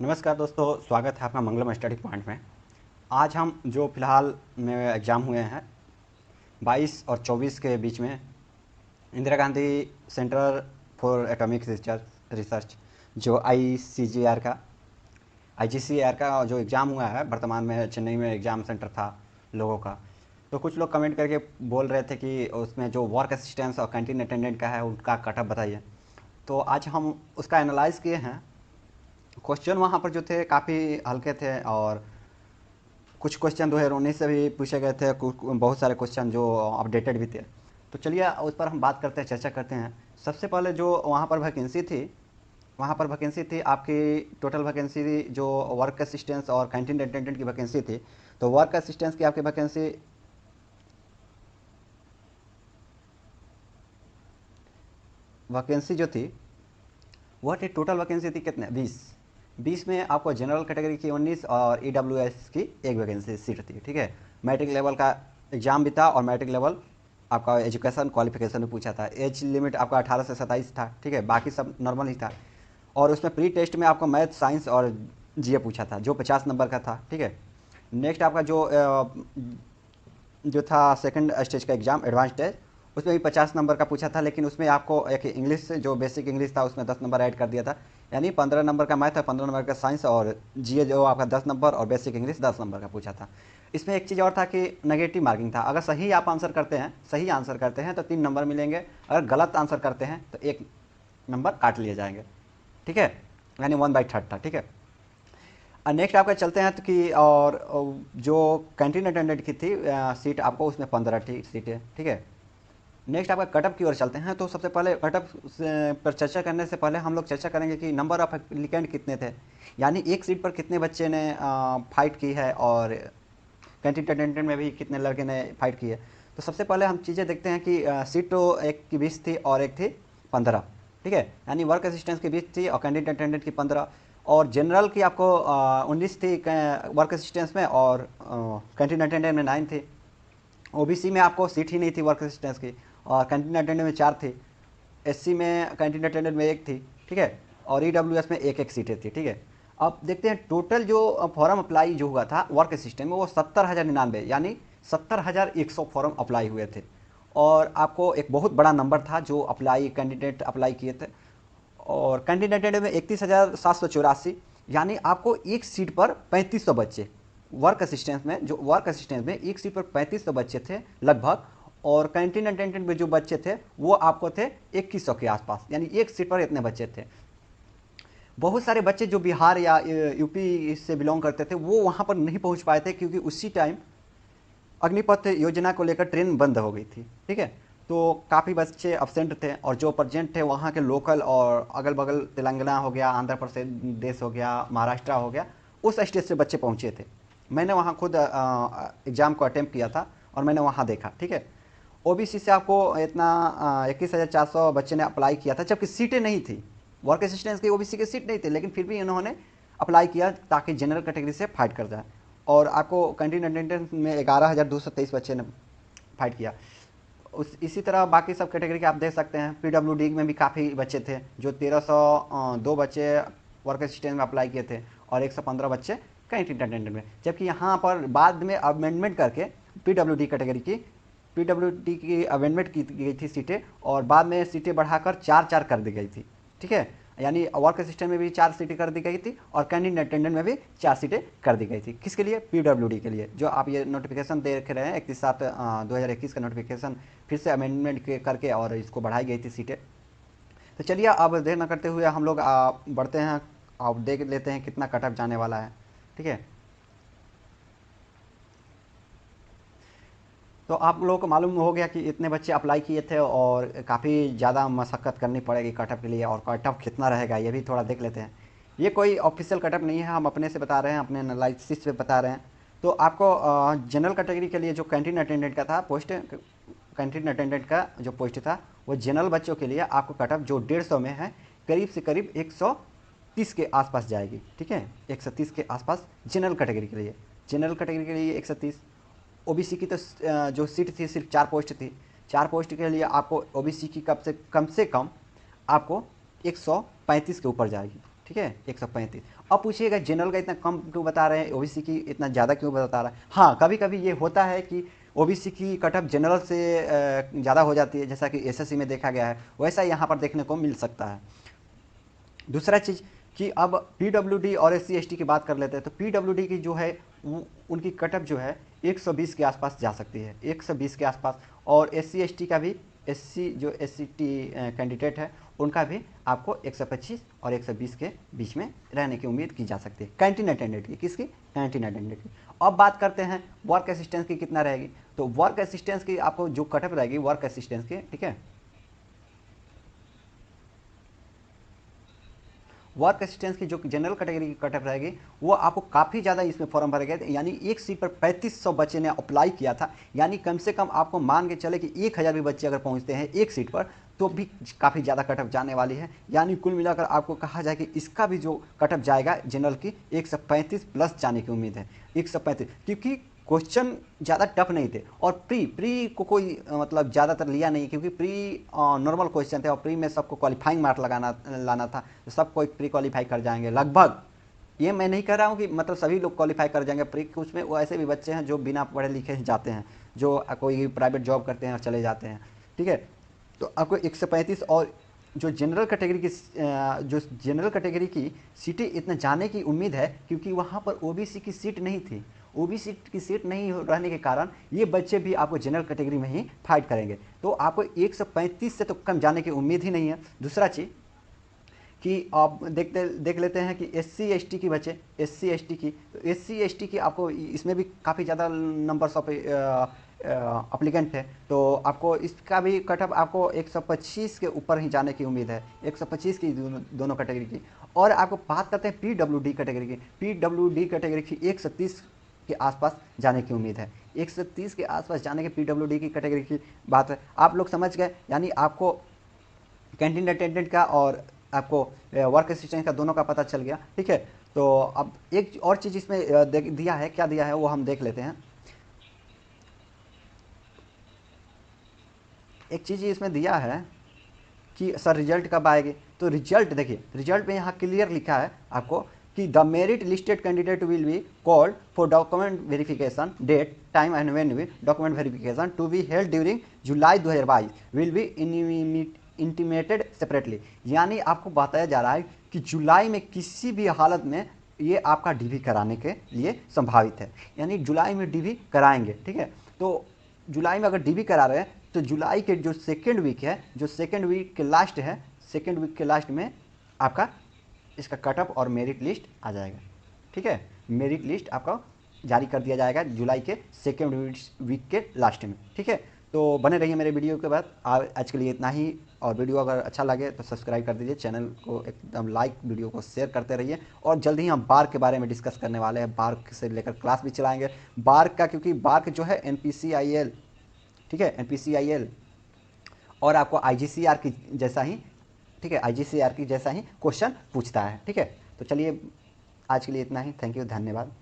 नमस्कार दोस्तों, स्वागत है आपका मंगलम स्टडी पॉइंट में। आज हम जो फ़िलहाल में एग्ज़ाम हुए हैं 22 और 24 के बीच में, Indira Gandhi centre for atomic research जो आईजीसीआर का जो एग्ज़ाम हुआ है, वर्तमान में चेन्नई में एग्ज़ाम सेंटर था लोगों का। तो कुछ लोग कमेंट करके बोल रहे थे कि उसमें जो वर्क असिस्टेंस और कैंटीन अटेंडेंट का है उनका कटअप बताइए। तो आज हम उसका एनालाइज़ किए हैं। क्वेश्चन वहाँ पर जो थे काफ़ी हल्के थे और कुछ क्वेश्चन 2019 से भी पूछे गए थे, बहुत सारे क्वेश्चन जो अपडेटेड भी थे। तो चलिए उस पर हम बात करते हैं, चर्चा करते हैं। सबसे पहले जो वहाँ पर वैकेंसी थी, आपकी टोटल वैकेंसी जो वर्क असिस्टेंस और कैंटीन अटेंडेंट की वैकेंसी थी। तो वर्क असिस्टेंस की आपकी वैकेंसी जो थी वह थी, टोटल वैकेंसी थी कितने, 20 में आपको जनरल कैटेगरी की 19 और ईडब्ल्यूएस की एक वैकेंसी सीट थी। ठीक है, मैट्रिक लेवल का एग्जाम भी था और मैट्रिक लेवल आपका एजुकेशन क्वालिफिकेशन में पूछा था। एज लिमिट आपका 18 से 27 था। ठीक है, बाकी सब नॉर्मल ही था। और उसमें प्री टेस्ट में आपको मैथ, साइंस और जीए पूछा था जो 50 नंबर का था। ठीक है, नेक्स्ट आपका जो था सेकंड स्टेज का एग्ज़ाम, एडवांस टेस्ट, उसमें भी 50 नंबर का पूछा था, लेकिन उसमें आपको एक इंग्लिश जो बेसिक इंग्लिश था उसमें 10 नंबर ऐड कर दिया था। यानी 15 नंबर का मैथ है, 15 नंबर का साइंस और जीए जो आपका 10 नंबर और बेसिक इंग्लिश 10 नंबर का पूछा था। इसमें एक चीज़ और था कि नेगेटिव मार्किंग था। अगर सही आप आंसर करते हैं, तो 3 नंबर मिलेंगे। अगर गलत आंसर करते हैं तो 1 नंबर काट लिए जाएंगे। ठीक है, यानी 1/3 था। ठीक है, नेक्स्ट आपका चलते हैं तो कि और जो कैंटीन अटेंडेंट की थी सीट, आपको उसमें 15 थी सीटें। ठीक है, नेक्स्ट आपका कटअप की ओर चलते हैं। तो सबसे पहले कटअप पर चर्चा करने से पहले हम लोग चर्चा करेंगे कि नंबर ऑफ एप्लीकेंट कितने थे, यानी एक सीट पर कितने बच्चे ने फाइट की है और कैंटीन अटेंडेंट में भी कितने लड़के ने फाइट की है। तो सबसे पहले हम चीज़ें देखते हैं कि सीट तो एक की 20 थी और एक थी 15। ठीक है, यानी वर्क असिस्टेंट की 20 थी और कैंटीन अटेंडेंट की 15। और जनरल की आपको 19 थी वर्क असिस्टेंस में, और कैंटीन अटेंडेंट में 9 थी। ओबीसी में आपको सीट ही नहीं थी वर्क असिस्टेंस की, और कैंटीन अटेंडेंट में 4 थी। एससी में कैंटीन अटेंडेंट में 1 थी। ठीक है, और ईडब्ल्यूएस में एक एक सीटें थी। ठीक है, अब देखते हैं टोटल जो फॉर्म अप्लाई जो हुआ था वर्क सिस्टम में, वो 70,099, यानी 70,100 फॉर्म अप्लाई हुए थे। और आपको एक बहुत बड़ा नंबर था जो कैंडिडेट अप्लाई किए थे। और कैंडिडेट में 31,784, यानी आपको एक सीट पर 3500 बच्चे, वर्क असिस्टेंट में एक सीट पर 3500 बच्चे थे लगभग। और कैंटीन अटेंडेंट में जो बच्चे थे वो आपको थे 2100 के आसपास, यानी एक सीट पर इतने बच्चे थे। बहुत सारे बच्चे जो बिहार या यूपी से बिलोंग करते थे वो वहाँ पर नहीं पहुँच पाए थे, क्योंकि उसी टाइम अग्निपथ योजना को लेकर ट्रेन बंद हो गई थी। ठीक है, तो काफ़ी बच्चे अब्सेंट थे, और जो प्रेजेंट थे वहाँ के लोकल और अगल बगल तेलंगाना हो गया, आंध्र प्रदेश हो गया, महाराष्ट्र हो गया, उस स्टेट से बच्चे पहुँचे थे। मैंने वहाँ खुद एग्ज़ाम को अटैम्प्ट किया था और मैंने वहाँ देखा। ठीक है, ओबीसी से आपको इतना 21,400 बच्चे ने अप्लाई किया था, जबकि सीटें नहीं थी। वर्क असिस्टेंस की ओबीसी की सीट नहीं थी, लेकिन फिर भी इन्होंने अप्लाई किया ताकि जनरल कैटेगरी से फाइट कर जाए। और आपको कैंटीन अटेंडेंट में 11,223 बच्चे ने फाइट किया। उस इसी तरह बाकी सब कैटेगरी के आप देख सकते हैं। पीडब्ल्यूडी में भी काफ़ी बच्चे थे, जो 1302 बच्चे वर्क असिस्टेंट में अप्लाई किए थे और 115 बच्चे कैंटीन अटेंडेंट में। जबकि यहाँ पर बाद में अमेंडमेंट करके पीडब्ल्यूडी की अमेंडमेंट की गई थी सीटें, और बाद में सीटें बढ़ाकर 4-4 कर दी गई थी। ठीक है, यानी वर्क असिस्टेंट में भी 4 सीटें कर दी गई थी और कैंटीन अटेंडेंट में भी 4 सीटें कर दी गई थी। किसके लिए? पीडब्ल्यूडी के लिए। जो आप ये नोटिफिकेशन देख रहे हैं 31/7/2021 का नोटिफिकेशन, फिर से अमेंडमेंट करके और इसको बढ़ाई गई थी सीटें। तो चलिए अब देर न करते हुए हम लोग बढ़ते हैं, अब देख लेते हैं कितना कटअप जाने वाला है। ठीक है, तो आप लोगों को मालूम हो गया कि इतने बच्चे अप्लाई किए थे और काफ़ी ज़्यादा मशक्क़त करनी पड़ेगी कटअप के लिए, और कटअप कितना रहेगा ये भी थोड़ा देख लेते हैं। ये कोई ऑफिशियल कटअप नहीं है, हम अपने से बता रहे हैं, अपने एनालिसिस से बता रहे हैं। तो आपको जनरल कैटेगरी के लिए जो कैंटीन अटेंडेंट का था पोस्ट, कैंटीन अटेंडेंट का जो पोस्ट था, वो जनरल बच्चों के लिए आपको कटअप जो 150 में है, करीब से करीब 130 के आसपास जाएगी। ठीक है, 130 के आसपास जनरल कैटेगरी के लिए। जनरल कैटेगरी के लिए 130। ओबीसी की तो जो सीट थी सिर्फ 4 पोस्ट थी। 4 पोस्ट के लिए आपको ओबीसी की कब से कम आपको 135 के ऊपर जाएगी। ठीक है, 135। अब पूछिएगा जनरल का इतना कम क्यों बता रहे हैं, ओबीसी की इतना ज़्यादा क्यों बता रहा है। हाँ, कभी कभी ये होता है कि ओबीसी की कटअप जनरल से ज़्यादा हो जाती है, जैसा कि एसएससी में देखा गया है, वैसा यहाँ पर देखने को मिल सकता है। दूसरा चीज़ कि अब पीडब्ल्यूडी और एससी एसटी की बात कर लेते हैं, तो पीडब्ल्यूडी की जो है उनकी कटअप जो है 120 के आसपास जा सकती है, 120 के आसपास। और एससी एसटी का भी, एससी जो एससीटी कैंडिडेट है उनका भी आपको 125 और 120 के बीच में रहने की उम्मीद की जा सकती है, कैंटीन अटेंडेंट की। किसकी? कैंटीन अटेंडेंट की। अब बात करते हैं वर्क असिस्टेंस की कितना रहेगी। तो वर्क असिस्टेंस की आपको जो कटअप रहेगी वर्क असिस्टेंस की, ठीक है, वर्क असिस्टेंस की जो जनरल कैटेगरी की कटअप रहेगी वो आपको काफ़ी ज़्यादा इसमें फॉर्म भरे गए, यानी एक सीट पर 3500 बच्चे ने अप्लाई किया था। यानी कम से कम आपको मान के चले कि 1000 भी बच्चे अगर पहुंचते हैं एक सीट पर तो भी काफ़ी ज़्यादा कटअप जाने वाली है। यानी कुल मिलाकर आपको कहा जाए कि इसका भी जो कटअप जाएगा जनरल की 135 प्लस जाने की उम्मीद है, 135, क्योंकि क्वेश्चन ज़्यादा टफ नहीं थे। और प्री को कोई मतलब ज़्यादातर लिया नहीं, क्योंकि प्री नॉर्मल क्वेश्चन थे और प्री में सबको क्वालिफाइंग मार्क लाना था, तो सब कोई प्री क्वालिफाई कर जाएंगे लगभग। ये मैं नहीं कह रहा हूँ कि मतलब सभी लोग क्वालिफाई कर जाएंगे प्री, कुछ में वो ऐसे भी बच्चे हैं जो बिना पढ़े लिखे जाते हैं, जो कोई प्राइवेट जॉब करते हैं और चले जाते हैं, ठीक है। तो आपको 135 और जो जनरल कैटेगरी की जो जनरल कैटेगरी की सीटें इतने जाने की उम्मीद है, क्योंकि वहाँ पर ओबीसी की सीट नहीं थी। ओबीसी की सीट नहीं रहने के कारण ये बच्चे भी आपको जनरल कैटेगरी में ही फाइट करेंगे, तो आपको 135 से तो कम जाने की उम्मीद ही नहीं है। दूसरा चीज़ कि आप देख लेते हैं कि एससी एसटी की बचे, एससी एसटी की, तो एससी एसटी की आपको इसमें भी काफ़ी ज़्यादा नंबर्स ऑफ अप्लीकेंट है, तो आपको इसका भी कटअप आपको 125 के ऊपर ही जाने की उम्मीद है, 125 की दोनों कैटेगरी की। और आपको बात करते हैं पीडब्ल्यूडी कैटेगरी की, पीडब्ल्यूडी कैटेगरी की 130 के आसपास जाने की उम्मीद है, 130 के आसपास जाने के पीडब्ल्यूडी की कैटेगरी की बात है। आप लोग समझ गए, यानी आपको कैंटीन अटेंडेंट का और आपको वर्क असिस्टेंट का दोनों का पता चल गया, ठीक है। तो अब एक और चीज़ इसमें दिया है, क्या दिया है वो हम देख लेते हैं। एक चीज़ इसमें दिया है कि सर रिजल्ट कब आएगी, तो रिजल्ट देखिए, रिजल्ट में यहाँ क्लियर लिखा है आपको कि the merit listed candidate will be called for document verification, date time and when we document verification to be held during July 2022 will be intimated separately. यानी आपको बताया जा रहा है कि जुलाई में किसी भी हालत में ये आपका डीवी कराने के लिए संभावित है, यानी जुलाई में डीवी कराएंगे, ठीक है। तो जुलाई में अगर डीवी करा रहे हैं तो जुलाई के जो सेकेंड वीक है, जो सेकेंड वीक के लास्ट है, सेकेंड वीक के लास्ट में आपका इसका कटअप और मेरिट लिस्ट आ जाएगा, ठीक है। मेरिट लिस्ट आपका जारी कर दिया जाएगा जुलाई के सेकेंड वीक के लास्ट में, ठीक है। तो बने रहिए मेरे वीडियो के बाद। आज के लिए इतना ही, और वीडियो अगर अच्छा लगे तो सब्सक्राइब कर दीजिए, चैनल को एकदम लाइक, वीडियो को शेयर करते रहिए। और जल्दी ही हम बार्क के बारे में डिस्कस करने वाले हैं, बार्क से लेकर क्लास भी चलाएंगे बार्क का, क्योंकि बार्क जो है NPCIL, ठीक है, NPCIL और आपको IGCR की जैसा ही, ठीक है, IGCR की जैसा ही क्वेश्चन पूछता है, ठीक है। तो चलिए आज के लिए इतना ही, थैंक यू, धन्यवाद।